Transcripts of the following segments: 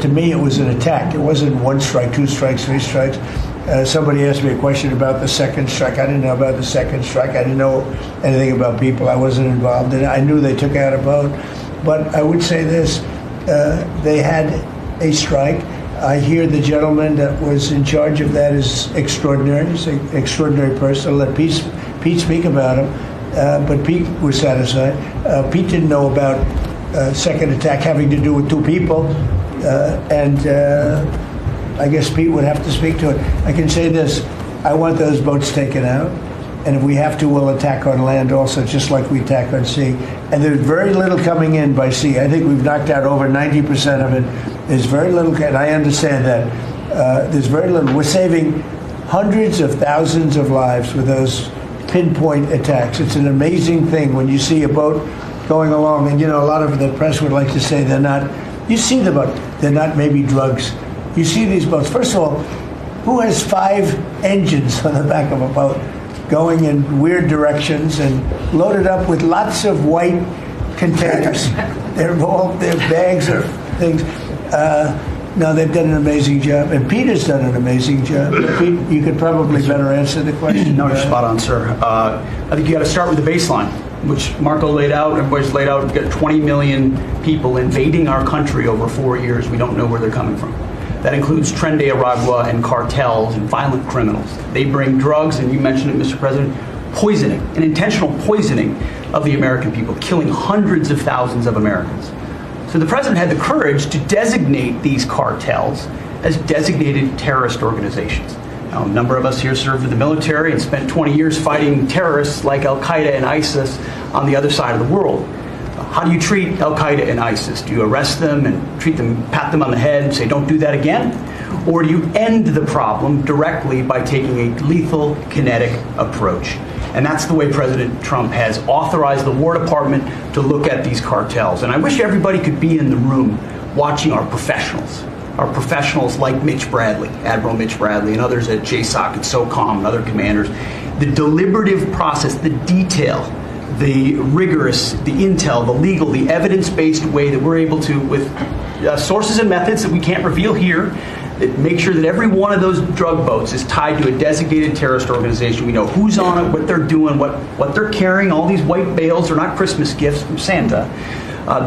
to me, it was an attack. It wasn't one strike, two strikes, three strikes. Somebody asked me a question about the second strike. I didn't know about the second strike. I didn't know anything about people. I wasn't involved in it. I knew they took out a boat. But I would say this, they had a strike. I hear the gentleman that was in charge of that is extraordinary. He's an extraordinary person. I'll let Pete speak about him. But Pete was satisfied. Pete didn't know about second attack having to do with two people. I guess Pete would have to speak to it. I can say this. I want those boats taken out. And if we have to, we'll attack on land also, just like we attack on sea. And there's very little coming in by sea. I think we've knocked out over 90% of it. There's very little, and I understand that. There's very little. We're saving hundreds of thousands of lives with those pinpoint attacks. It's an amazing thing when you see a boat going along. And, a lot of the press would like to say they're not. You see the boat. They're not maybe drugs. You see these boats. First of all, who has 5 engines on the back of a boat going in weird directions and loaded up with lots of white containers? They're bags or things. No, they've done an amazing job. And Peter's done an amazing job. Pete, you could probably better answer the question. No, you're spot on, sir. I think you got to start with the baseline, which Marco laid out, everybody's laid out. We've got 20 million people invading our country over 4 years. We don't know where they're coming from. That includes Tren de Aragua and cartels and violent criminals. They bring drugs, and you mentioned it, Mr. President, poisoning, an intentional poisoning of the American people, killing hundreds of thousands of Americans. So the president had the courage to designate these cartels as designated terrorist organizations. Now, a number of us here served in the military and spent 20 years fighting terrorists like Al-Qaeda and ISIS on the other side of the world. How do you treat Al-Qaeda and ISIS? Do you arrest them and treat them, pat them on the head and say, don't do that again? Or do you end the problem directly by taking a lethal, kinetic approach? And that's the way President Trump has authorized the War Department to look at these cartels. And I wish everybody could be in the room watching our professionals like Mitch Bradley, Admiral Mitch Bradley, and others at JSOC and SOCOM and other commanders. The deliberative process, the detail, the rigorous, the intel, the legal, the evidence-based way that we're able to, with sources and methods that we can't reveal here, that make sure that every one of those drug boats is tied to a designated terrorist organization. We know who's on it, what they're doing, what they're carrying. All these white bales are not Christmas gifts from Santa.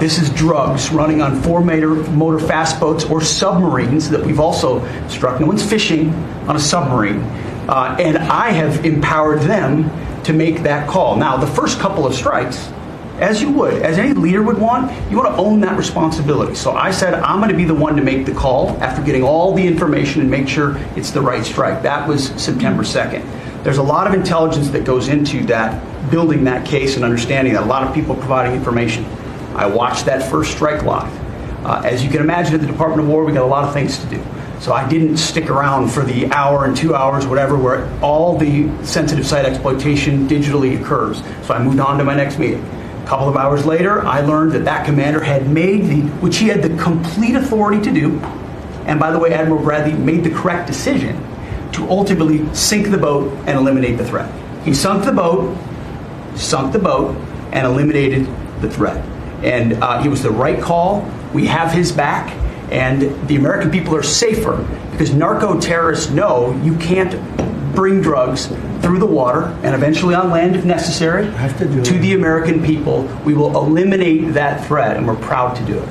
This is drugs running on 4-motor fast boats or submarines that we've also struck. No one's fishing on a submarine. And I have empowered them to make that call. Now, the first couple of strikes, as you would, as any leader would want, you want to own that responsibility. So I said, I'm going to be the one to make the call after getting all the information and make sure it's the right strike. That was September 2nd. There's a lot of intelligence that goes into that, building that case and understanding that. A lot of people providing information. I watched that first strike live. As you can imagine, at the Department of War, we got a lot of things to do. So I didn't stick around for the hour and 2 hours, whatever, where all the sensitive site exploitation digitally occurs. So I moved on to my next meeting. A couple of hours later, I learned that that commander had made which he had the complete authority to do, and by the way, Admiral Bradley made the correct decision to ultimately sink the boat and eliminate the threat. He sunk the boat, and eliminated the threat. And it was the right call. We have his back. And the American people are safer because narco-terrorists know you can't bring drugs through the water and eventually on land if necessary to the American people. We will eliminate that threat, and we're proud to do it.